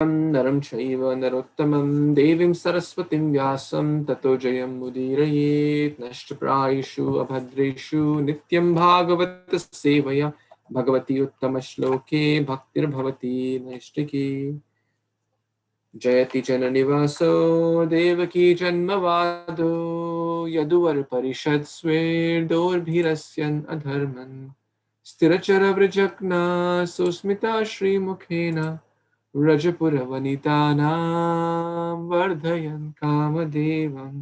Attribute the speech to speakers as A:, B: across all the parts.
A: Naram Chaiva Narottamam Devim Saraswatim Vyasam Tato Jayam Mudirayet Nashtaprayishu Abhadreshu Nityam Bhagavata Sevaya Bhagavati Uttama Shloke Bhaktir Bhavati Nashtaki Jayati Jananivaso Devaki Janmavado Yaduvar Parishad Sver Dorbhirasyan Adharman Stirachara Vrajakna Susmita Shri Mukhena Rajapura Vanitanam Vardhayan Kamadevam.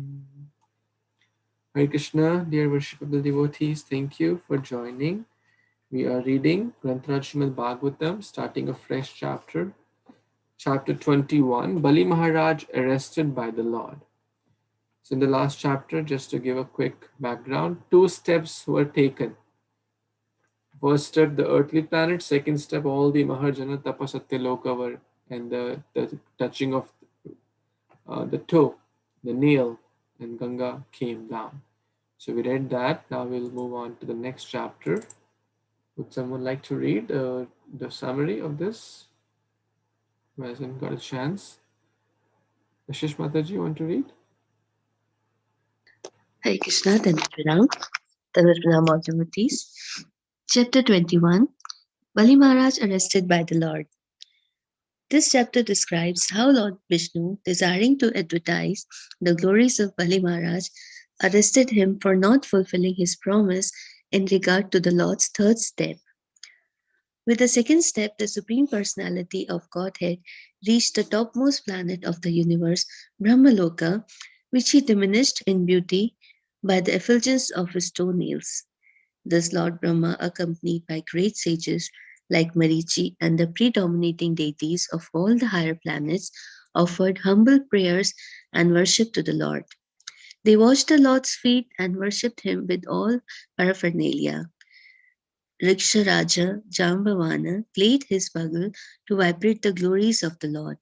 A: Hare Krishna, dear worshipable devotees, thank you for joining. We are reading Śrīmad-Bhāgavatam, starting a fresh chapter. Chapter 21, Bali Maharaj arrested by the Lord. So in the last chapter, just to give a quick background, 2 steps were taken. First step, the earthly planet. Second step, all the Mahajana Tapasatyaloka were, and the touching of the toe, the nail, and Ganga came down. So we read that. Now we'll move on to the next chapter. Would someone like to read the summary of this? Who hasn't got a chance? Ashish Mataji, you want to read?
B: Hare Krishna, Tantra all devotees. Chapter 21, Bali Maharaj arrested by the Lord. This chapter describes how Lord Vishnu, desiring to advertise the glories of Bali Maharaj, arrested him for not fulfilling his promise in regard to the Lord's third step. With the second step, the Supreme Personality of Godhead reached the topmost planet of the universe, Brahmaloka, which he diminished in beauty by the effulgence of his toenails. Thus Lord Brahma, accompanied by great sages like Marichi and the predominating deities of all the higher planets, offered humble prayers and worship to the Lord. They washed the Lord's feet and worshipped him with all paraphernalia. Riksharaja Jambavana played his bugle to vibrate the glories of the Lord.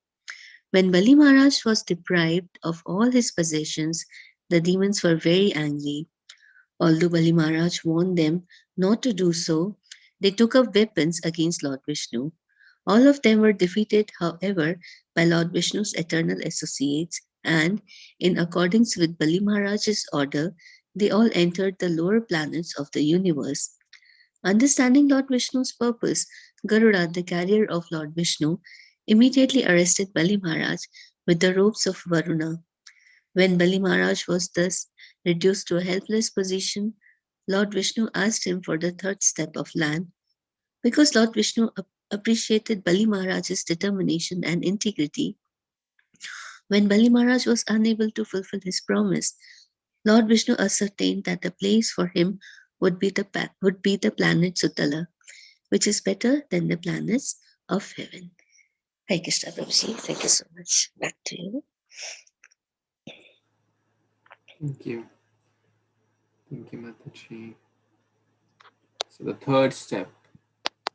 B: When Bali Maharaj was deprived of all his possessions, the demons were very angry. Although Bali Maharaj warned them not to do so, they took up weapons against Lord Vishnu. All of them were defeated, however, by Lord Vishnu's eternal associates, and, in accordance with Bali Maharaj's order, they all entered the lower planets of the universe. Understanding Lord Vishnu's purpose, Garuda, the carrier of Lord Vishnu, immediately arrested Bali Maharaj with the ropes of Varuna. When Bali Maharaj was thus reduced to a helpless position, Lord Vishnu asked him for the third step of land. Because Lord Vishnu appreciated Bali Maharaj's determination and integrity, when Bali Maharaj was unable to fulfill his promise, Lord Vishnu ascertained that the place for him would be the planet Sutala, which is better than the planets of heaven. Hare Krishna Prabhuji, thank you so much. Back to you.
A: Thank you. Thank you, Mataji. So the third step,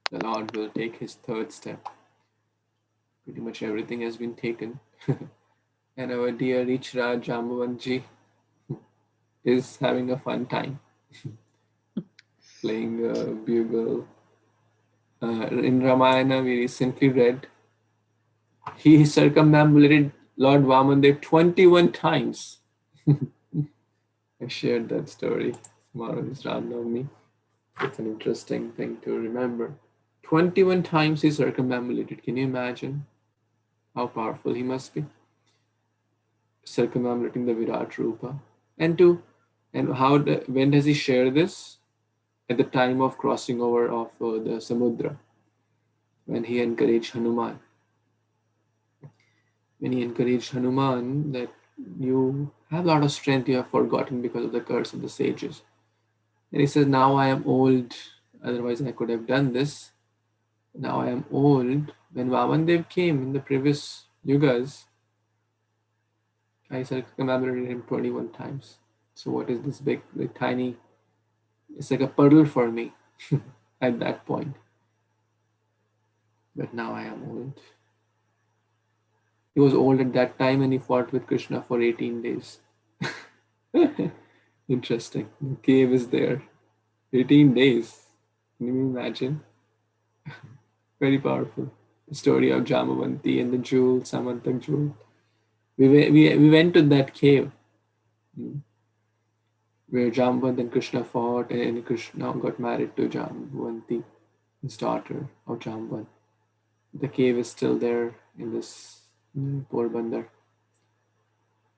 A: the Lord will take his third step. Pretty much everything has been taken. And our dear Richraj Jambavanji is having a fun time playing a bugle. In Ramayana, we recently read, he circumambulated Lord Vāmana 21 times. I shared that story. Tomorrow is Ram Navami. It's an interesting thing to remember. 21 times he circumambulated. Can you imagine how powerful he must be? Circumambulating the Virat Rupa. And when does he share this? At the time of crossing over of the Samudra, when he encouraged Hanuman. When he encouraged Hanuman that you have a lot of strength you have forgotten because of the curse of the sages. And he says, now I am old, otherwise I could have done this. Now I am old. When Vamandev came in the previous yugas, I circumambulated him 21 times. So what is this big, tiny, it's like a puddle for me at that point. But now I am old. He was old at that time and he fought with Kṛṣṇa for 18 days. Interesting. The cave is there. 18 days. Can you imagine? Very powerful. the story of Jamavanti and the jewel, Samantak jewel. We went to that cave where Jamavant and Kṛṣṇa fought, and Kṛṣṇa got married to Jamavanti, his daughter of Jamavant. The cave is still there in this Porbandar,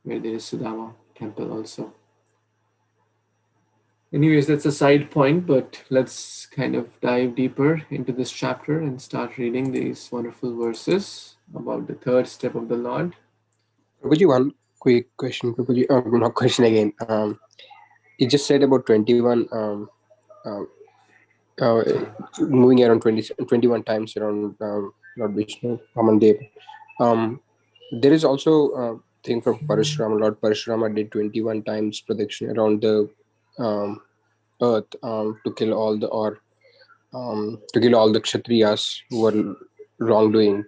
A: where there is Sudama temple also. Anyways, that's a side point, but let's kind of dive deeper into this chapter and start reading these wonderful verses about the third step of the Lord.
C: Prabhuji, one quick question, Prabhuji. Not question again. You just said about 21, moving around 21 times around Lord Vishnu, Vaman. There is also a thing from Parashurama. Lord Parashurama did 21 times protection around the earth to kill all the Kshatriyas who were wrongdoing.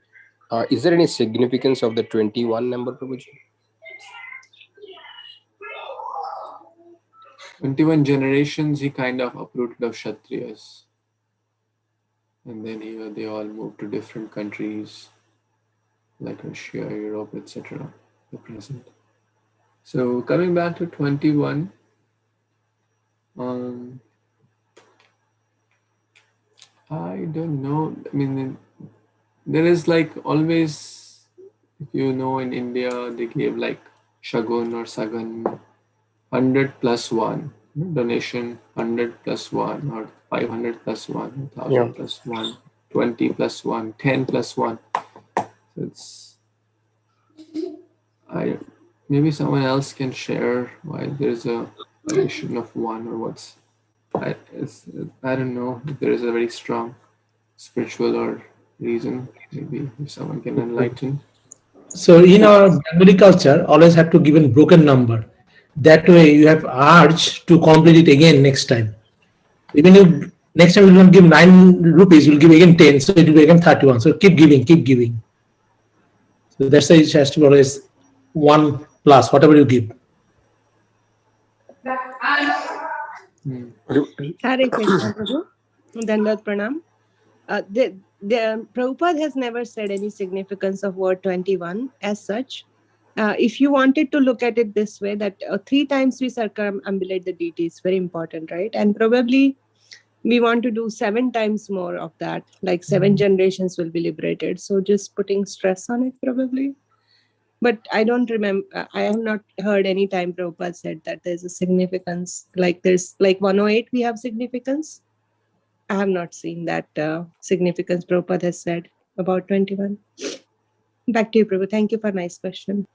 C: Is there any significance of the 21 number, Prabhuji?
A: 21 generations he kind of uprooted of Kshatriyas. And then they all moved to different countries like Russia, Europe, etc. The present. So coming back to 21, I don't know. I mean, there is like always, if you know, in India, they gave like Shagun or Sagan, 100 plus 1 donation, 100 plus 1 or 500 plus 1, 1000 plus 1, 20 plus 1, 10 plus 1. So it's, maybe someone else can share why there's a addition of 1 or what's, I don't know if there is a very strong spiritual or reason. Maybe if someone can enlighten.
D: So in our Bengali culture, always have to give a broken number. That way you have urge to complete it again next time. Even if next time you will give 9 rupees, you'll give again 10, so it will be again 31. So keep giving, keep giving. So that's why it has to be always 1 plus whatever you give.
E: Hare Krishna, Prabhu. Dandat Pranam. Prabhupada has never said any significance of word 21 as such. If you wanted to look at it this way, that 3 times we circumambulate the deity is very important, right? And probably we want to do 7 times more of that, like 7 generations will be liberated. So just putting stress on it probably. But I don't remember, I have not heard any time Prabhupada said that there's a significance, like there's like 108 we have significance. I have not seen that significance Prabhupada has said about 21. Back to you, Prabhu. Thank you for a nice question.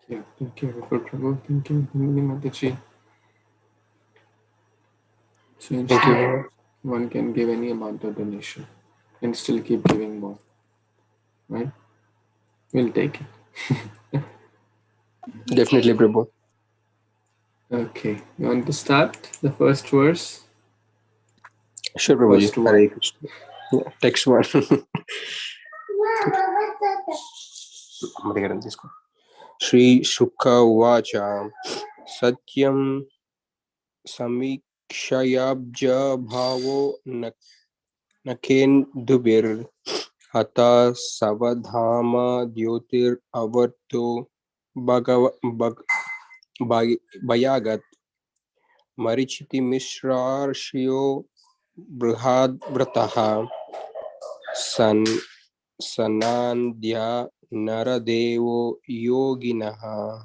A: Yeah, thank you, Prabhu. Thank you, Mataji. So instead, one can give any amount of donation and still keep giving more, right? We'll take it.
C: Definitely, Prabhu.
A: Okay, you want to start the first verse?
C: Sure, Prabhuji. Hare Krishna. Yeah, text 1. Shri Shukha Uvacha Satyam Samikshayabja Bhavo Nakendubir Hata Savadhama Dyotir Avarto Bayagat Marichiti Mishrarshio Brihad Vrataha Sanandhya Naradevo Yoginaha.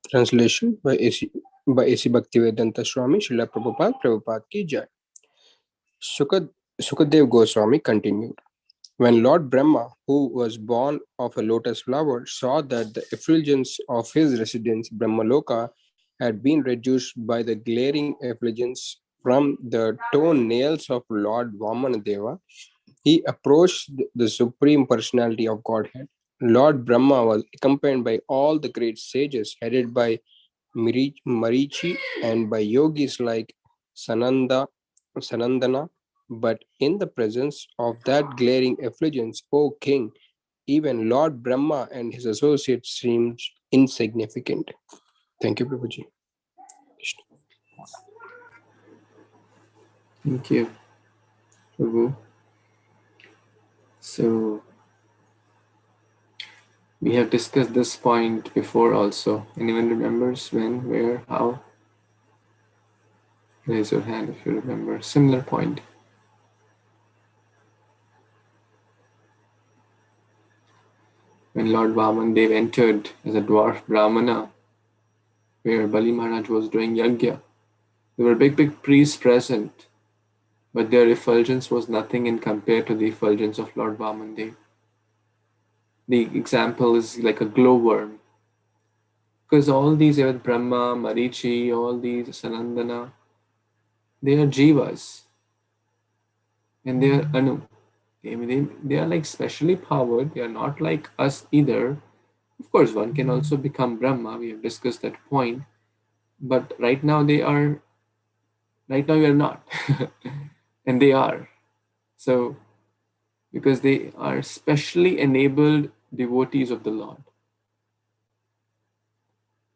C: Translation by A.C. Bhaktivedanta Swami Srila Prabhupada ki Jai. Sukadev Goswami continued. When Lord Brahma, who was born of a lotus flower, saw that the effulgence of his residence Brahmaloka had been reduced by the glaring effulgence from the toe-nails of Lord Vāmana, he approached the Supreme Personality of Godhead. Lord Brahma was accompanied by all the great sages, headed by Marichi and by yogis like Sanandana, but in the presence of that glaring effulgence, O King, even Lord Brahma and his associates seemed insignificant. Thank you, Prabhuji.
A: Thank you, Prabhu. So we have discussed this point before also. Anyone remembers when, where, how? Raise your hand if you remember. Similar point. When Lord Vāmana entered as a dwarf Brahmana, where Bali Maharaj was doing yajna, there were big priests present, but their effulgence was nothing in compared to the effulgence of Lord Vāmana. The example is like a glowworm. Because all these, Brahma, Marichi, all these, Sanandana, they are jivas and they are anu. They are like specially powered. They are not like us either. Of course, one can also become Brahma. We have discussed that point. But right now we are not. And they are. So, because they are specially enabled devotees of the Lord.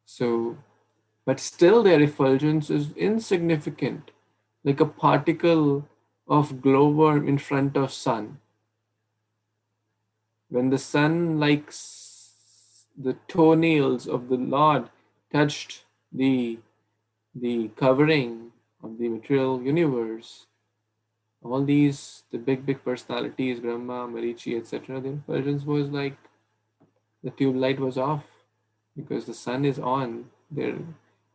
A: So, but still their effulgence is insignificant, like a particle of glowworm in front of sun. When the sun, like the toenails of the Lord, touched the covering of the material universe, all these, the big personalities, Brahma, Marichi, etc., their effulgence was like the tube light was off because the sun is on. There,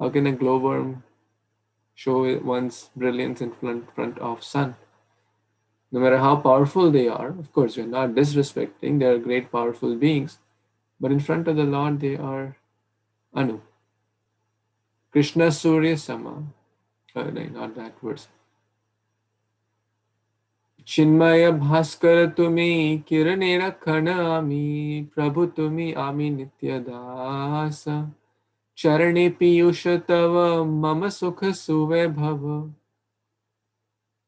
A: how can a glowworm show one's brilliance in front of sun? No matter how powerful they are, of course, we're not disrespecting. They are great, powerful beings, but in front of the Lord, they are anu. Krishna Surya Sama. No, not that verse. Chinmaya Bhaskara Tumi Kiranera Kanami Prabhu Tumi Ami Nitya Dasa Charane Piyusha Tava Mama Sukha Suve Bhava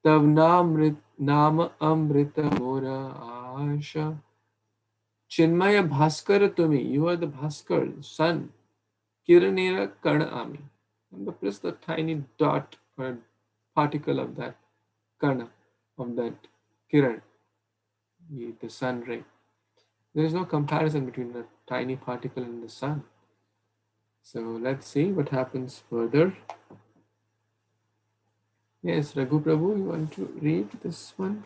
A: Tav Nama Amrita Mora Asha. Chinmaya Bhaskara Tumi, you are the Bhaskar, sun. Kiranera Karna. And press the tiny dot or particle of that Karna, of that Kiran, the sun ray. There is no comparison between the tiny particle and the sun. So let's see what happens further. Yes, Raghu Prabhu, you want to read this one?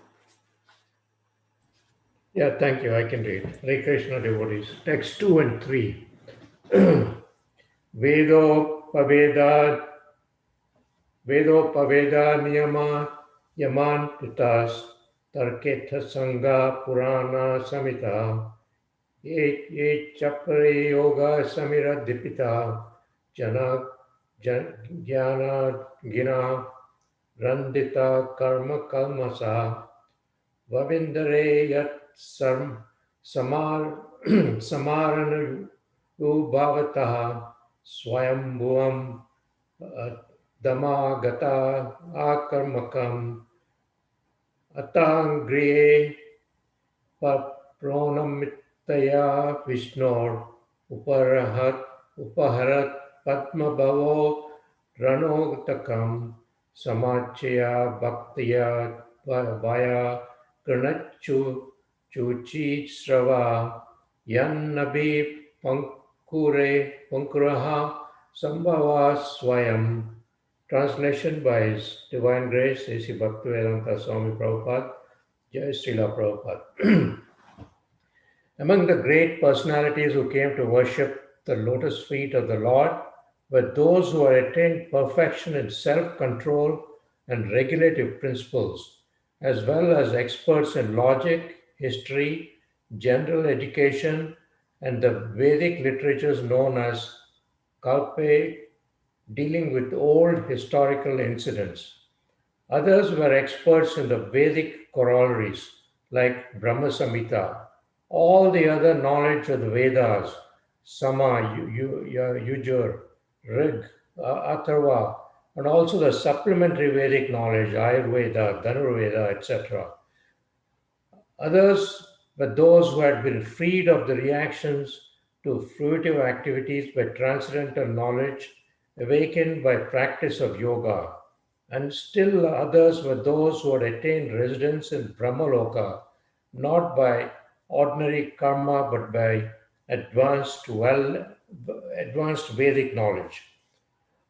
F: Yeah, thank you. I can read. Hare Krishna devotees. Text 2 and 3. Vedopaveda niyama yaman tutas tarketha sangha purana samita ye chapare yoga samira dipita jana jnana gina randita karma kalmasa Vavindare yat samaranu bhavataha swayambhuvam damagata akarmakam atangriye papronamitaya vishnor upaharat padmabhavo ranotakam samachaya bhaktiya vaya Kṛṣṇachu chuchi srava yannabi pankuraha sambhava swayam. Translation by His Divine Grace, A.C. Bhaktivedanta Swami Prabhupada, Jai Srila Prabhupada. Among the great personalities who came to worship the lotus feet of the Lord were those who had attained perfection in self-control and regulative principles, as well as experts in logic, history, general education, and the Vedic literatures known as Kalpe, dealing with old historical incidents. Others were experts in the Vedic corollaries like Brahma Samhita, all the other knowledge of the Vedas, Sama, Yujur, Rig, Atharva, and also the supplementary Vedic knowledge, Ayurveda, Dhanurveda, etc. Others were those who had been freed of the reactions to fruitive activities by transcendental knowledge awakened by practice of yoga. and still others were those who had attained residence in Brahmaloka, not by ordinary karma but by advanced Vedic knowledge.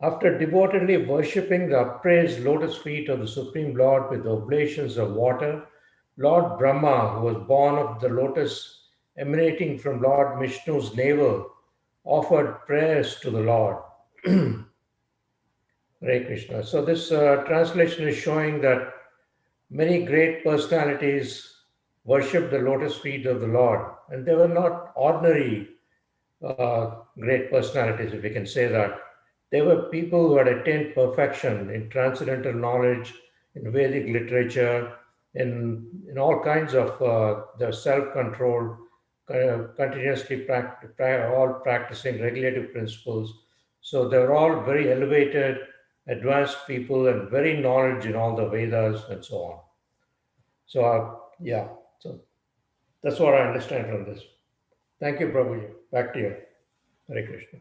F: After devotedly worshipping the upraised lotus feet of the Supreme Lord with oblations of water, Lord Brahma, who was born of the lotus emanating from Lord Vishnu's navel, offered prayers to the Lord. Hare Krishna. So this translation is showing that many great personalities worshipped the lotus feet of the Lord, and they were not ordinary great personalities, if we can say that. They were people who had attained perfection in transcendental knowledge, in Vedic literature, in all kinds of the self-control, continuously all practicing regulative principles. So they were all very elevated, advanced people and very knowledge in all the Vedas and so on. So yeah, so that's what I understand from this. Thank you, Prabhuji. Back to you. Hare Krishna.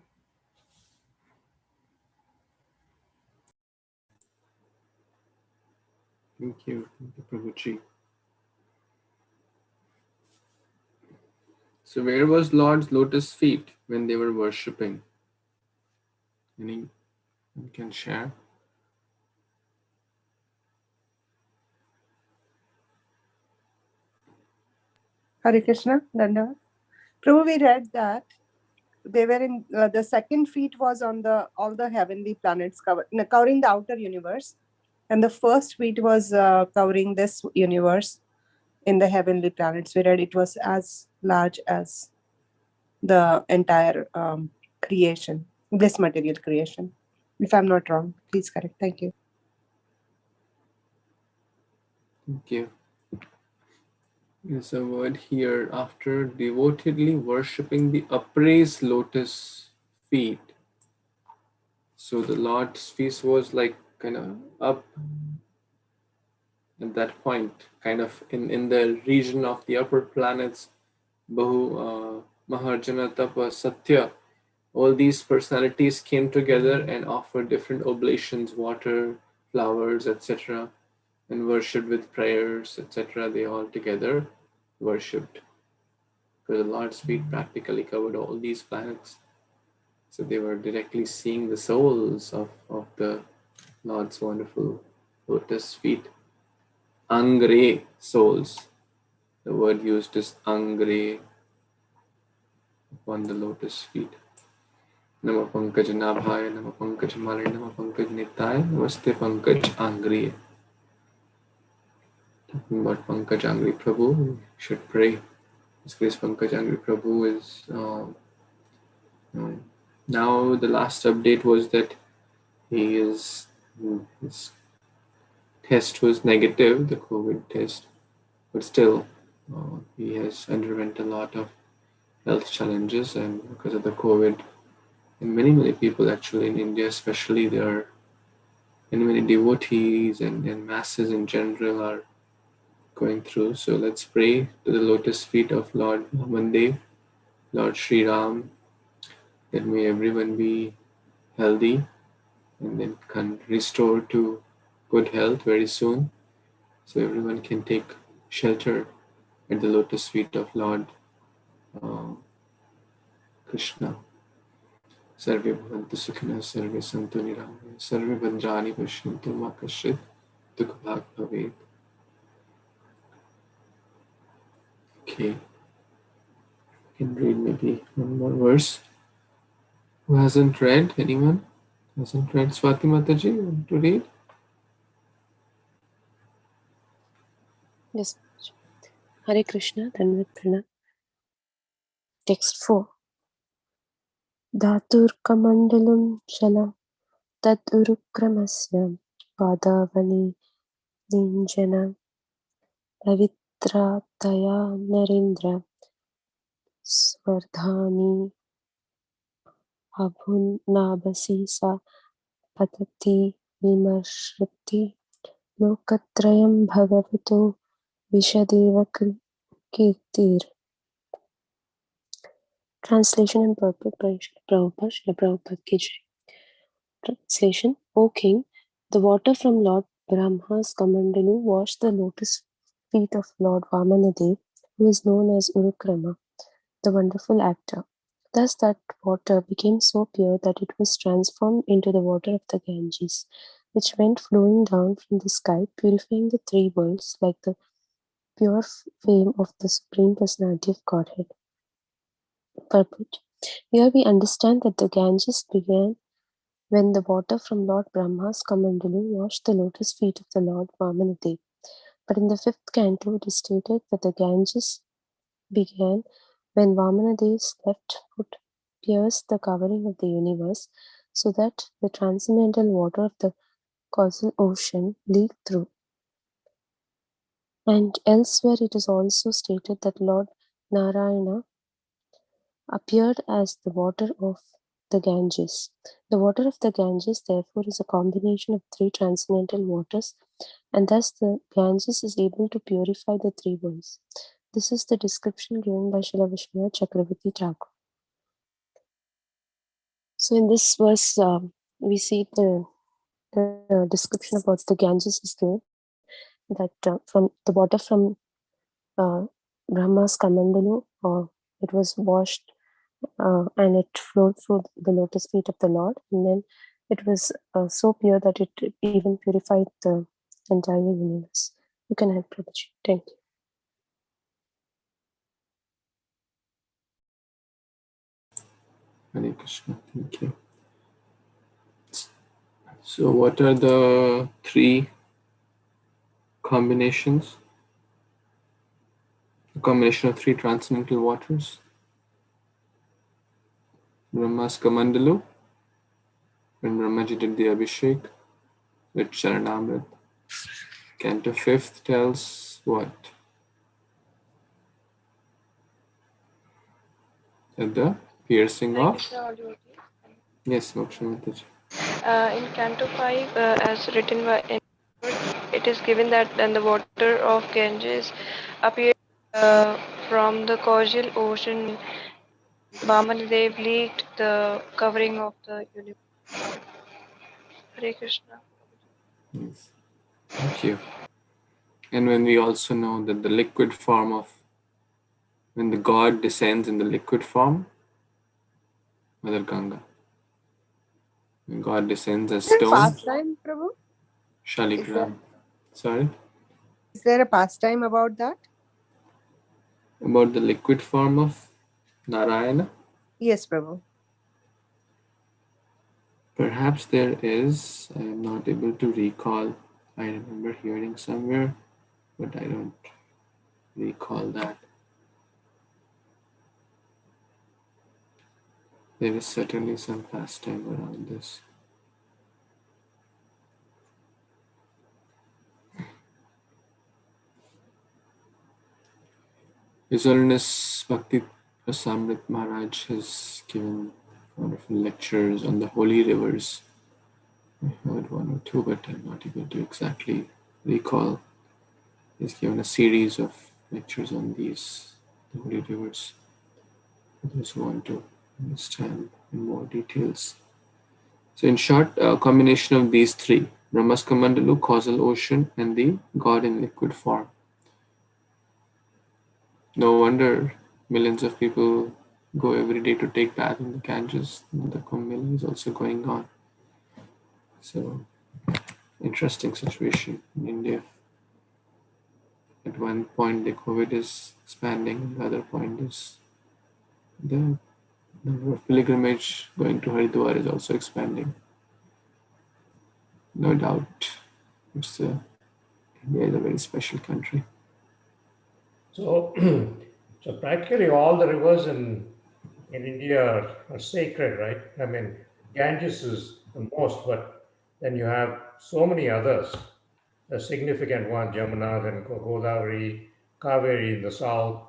A: Thank you, Prabhuji. So where was Lord's lotus feet when they were worshipping? Anyone can share?
E: Hare Krishna, Dandavat. Prabhu, we read that they were in the second feet was on all the heavenly planets covering the outer universe, and the first feet was covering this universe in the heavenly planets. We read it was as large as the entire creation, this material creation. If I'm not wrong, please correct. Thank you.
A: Thank you. There's a word here, after devotedly worshipping the upraised lotus feet. So the Lord's feet was like kind of up at that point, kind of in the region of the upper planets, Bahu, Maharjana, Tapa, Satya. All these personalities came together and offered different oblations, water, flowers, etc., and worshipped with prayers, etc. They all together worshipped. Because the Lord's feet practically covered all these planets. So they were directly seeing the souls of the Lord's wonderful lotus feet. Angre souls. The word used is angre upon the lotus feet. Nama Pankaj Nabhaya, Nama Pankaj Malay, Nama Pankaj Nitaya, Namaste Pankaj Angre. Talking about Pankaj Angre Prabhu, we should pray. This case, Pankaj Angre Prabhu is now the last update was that his test was negative, the COVID test, but still he has underwent a lot of health challenges, and because of the COVID, and many people actually in India especially, there are many devotees and masses in general are going through. So let's pray to the lotus feet of Lord Vaman, Lord Sri Ram, that may everyone be healthy and then can restore to good health very soon, so everyone can take shelter at the lotus feet of Lord Kṛṣṇa. Sarve bhavantu sukhina, sarve santu nirāmaya, sarve bhadrani pashyantu ma kaśyid dukha bhag bhavet. Okay, you can read maybe one more verse. Who hasn't read? Anyone hasn't read? Swati Mataji, want to read?
G: Yes. Hare Krishna, Dhanvat Pranam. Text 4. Dhatur kamandalam shala tad urukramasya padavani ninjana pavitrataya narendra svardhani abhunabasi sa patati vimarshriti lokatrayam bhagavato vishadeva kirtir. Translation and purport by Prabhupada, Srila Prabhupada ki Jai. Translation: O King, The water from Lord Brahma's Kamandalu washed the lotus feet of Lord Vāmana, who is known as Urukrama, the wonderful actor. Thus that water became so pure that it was transformed into the water of the Ganges, which went flowing down from the sky, purifying the three worlds like the pure flame of the Supreme Personality of Godhead. Purport. Here we understand that the Ganges began when the water from Lord Brahma's Kamandalu washed the lotus feet of the Lord Vāmana. But in the 5th canto, it is stated that the Ganges began when Vāmanadev's left foot pierced the covering of the universe, so that the transcendental water of the causal ocean leaked through. And elsewhere it is also stated that Lord Narayana appeared as the water of the Ganges. The water of the Ganges, therefore, is a combination of three transcendental waters, and thus the Ganges is able to purify the three worlds. This is the description given by Srila Vishwanath Chakravarti Thakur. So in this verse, we see the description about the Ganges is given, that from the water from Brahma's Kamandalu, it was washed and it flowed through the lotus feet of the Lord, and then it was so pure that it even purified the entire universe. You can help, Prabhuji. Thank you.
A: Hare Krishna. Thank you. So what are the three combinations? The combination of three transcendental waters. Brahma's Kamandalu, when Brahmaji did the Abhishek with Charanamrit. Canto 5th tells what? That the piercing of? Yes, Moksha Mataji.
H: In Canto 5, as written by it is given that then the water of Ganges appeared from the causal ocean. Vāmanadev leaked the covering of the universe. Hare Krishna.
A: Yes. Thank you. And when we also know that the liquid form of, when the God descends in the liquid form, Mother Ganga. When God descends as stone,
E: Pastime, Prabhu?
A: Shaligram. Sorry?
E: Is there a pastime about that?
A: About the liquid form of Narayana?
E: Yes, Prabhu.
A: Perhaps there is. I am not able to recall. I remember hearing somewhere, but I don't recall that. There is certainly some pastime around this. His Holiness Bhakti Prasamrit Maharaj has given wonderful lectures on the holy rivers. I heard one or two, but I'm not able to exactly recall. He's given a series of lectures on these holy rivers for those who want to understand in more details. So in short, a combination of these three, Brahmas Kamandalu, causal ocean, and the God in liquid form. No wonder millions of people go every day to take bath in the Ganges. The Kumbh Mela is also going on. So, interesting situation in India. At one point, the COVID is expanding. The other point is the number of pilgrimage going to Haridwar is also expanding. No doubt, India is a very special country.
F: So, so practically all the rivers in India are sacred, right? I mean, Ganges is the most, but then you have so many others. The significant one, Jamuna, then Godavari, Kaveri in the south,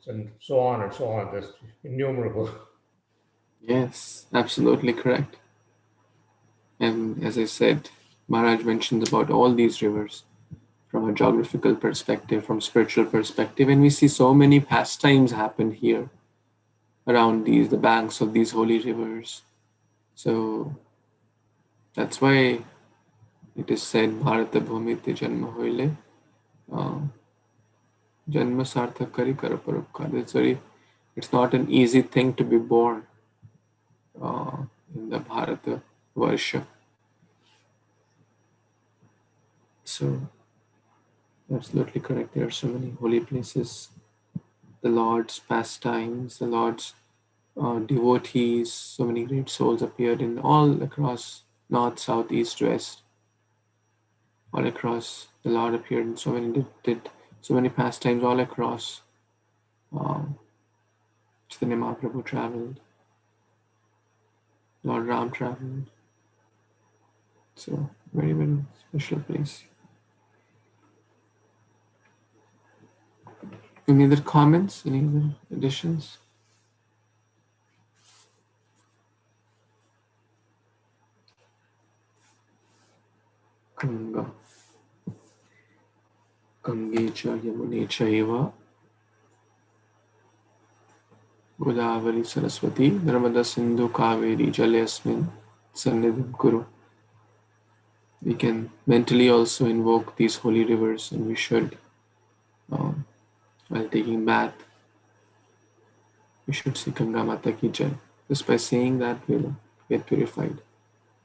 F: and so on and so on. There's innumerable.
A: Yes, absolutely correct. And as I said, Maharaj mentions about all these rivers from a geographical perspective, from spiritual perspective, and we see so many pastimes happen here around the banks of these holy rivers. So that's why It is said, Bharata Bhumite Janma Hoile, Janma Sarthak Kari Kara Parupkar. It's not an easy thing to be born in the Bharata Varsha. So, absolutely correct. There are so many holy places, the Lord's pastimes, the Lord's devotees, so many great souls appeared in all across north, south, east, west, all across. The Lord appeared in so many, did so many pastimes all across. Chaitanya Mahaprabhu traveled, Lord Ram traveled. So, very, very special place. Any other comments? Any other additions? Ganga. Gange cha Yamune chaiva Godavari Saraswati Narmada Sindhu Kaveri Jalayasmin Sannidham Kuru. We can mentally also invoke these holy rivers, and we should, while taking bath, we should say Ganga Mata Ki Jai. Just by saying that, we'll get purified.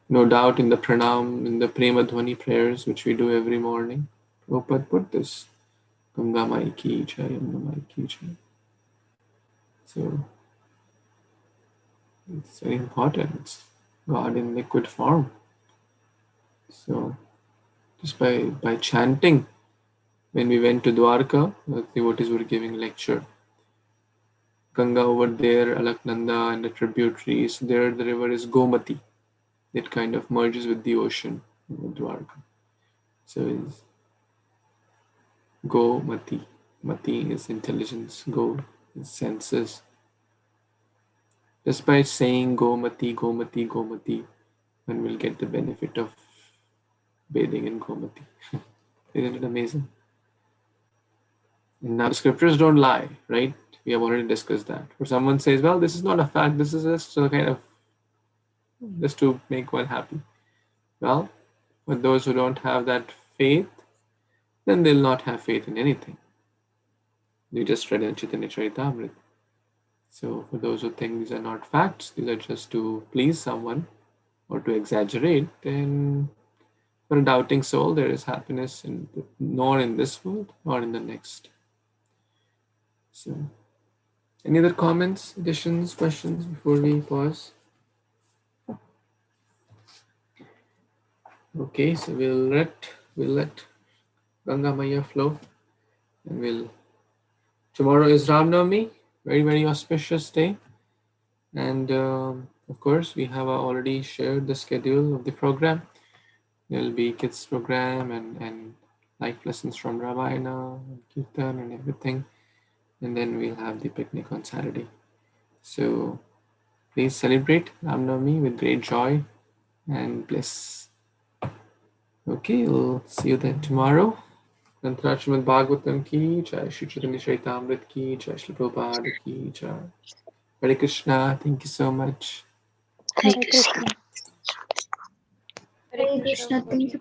A: No doubt in the pranam, in the prema dhwani prayers, which we do every morning, Prabhupada put this, Ganga Mai Ki Jai, Yamuna Mai Ki Jai. So, it's very important. It's God in liquid form. So, just by chanting, when we went to Dwarka, the devotees were giving lecture. Ganga over there, Alaknanda and the tributaries. There the river is Gomati. It kind of merges with the ocean in Dwarka. So it's Gomati. Mati is intelligence. Go is senses. Just by saying Gomati, Gomati, Gomati, one will get the benefit of bathing in Gomati. Isn't it amazing? And now the scriptures don't lie, right? We have already discussed that. Or someone says, well, this is not a fact, this is just a kind of just to make one happy. Well, for those who don't have that faith, then they'll not have faith in anything. We just read in Chaitanya Charitamrita. So for those who think these are not facts, these are just to please someone or to exaggerate, then for a doubting soul, there is happiness nor in this world nor in the next. So, any other comments, additions, questions before we pause? Okay, so we'll let Ganga Maya flow, and tomorrow is Ram Navami, very, very auspicious day, and of course we have already shared the schedule of the program. There will be kids program and life lessons from Ramayana, and Kirtan and everything, and then we'll have the picnic on Saturday. So please celebrate Ram Navami with great joy and bliss. Okay, we'll see you then tomorrow. Canto Śrīmad-Bhāgavatam ki jai, Shri Chaitanya Charitamrita ki jai, Shri Prabhupada ki jai. Hare Kṛṣṇa, thank you so much.
B: Hare Krishna.
H: Hare
I: Hare
H: Krishna,
I: Krishna, thank you.